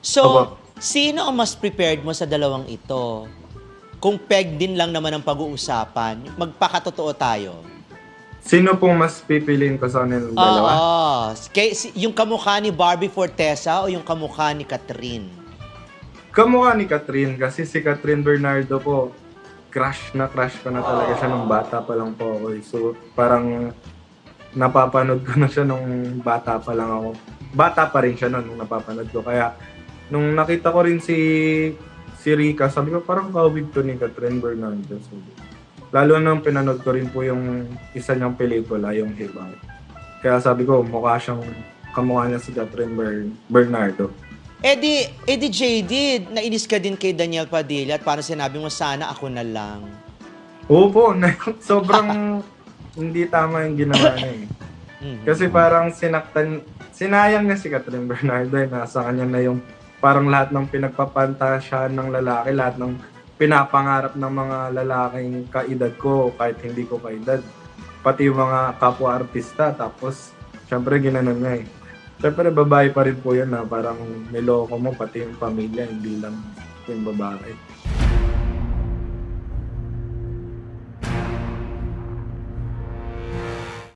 So, Opo. sino ang mas prepared mo sa dalawang ito? Kung peg din lang naman ang pag-uusapan, magpakatotoo tayo. Sino pong mas pipiliin ko sa kanilang Oo. dalawa? Yung kamukha ni Barbie Fortesa o yung kamukha ni Catherine? Kamukha ni Catherine kasi si Catherine Bernardo po, crush na crush ko na talaga siya nung bata pa lang po ako. So parang napapanood ko na siya nung bata pa lang ako. Bata pa rin siya nung napapanood ko. Kaya nung nakita ko rin si Rica, sabi ko parang kawig to ni Catherine Bernardo. So, lalo nang pinanood ko rin po yung isa niyang pelikula, yung Hibaw. Kaya sabi ko, mukha siyang kamukha niya si Catherine Bernardo. Eddie JD, nainis ka din kay Daniel Padilla at parang sinabi mo, sana ako na lang. Oo po, sobrang hindi tama yung ginawa niya eh. Kasi parang sinayang niya si Catherine Bernardo eh, nasa kanya na yung parang lahat ng pinagpapantasyahan ng lalaki, lahat ng pinapangarap ng mga lalaking kaedad ko, kahit hindi ko kaedad. Pati yung mga kapwa-artista, tapos syempre ginanon niya eh. Syempre babae pa rin po yun na parang niloko mo, pati yung pamilya, hindi lang yung babae.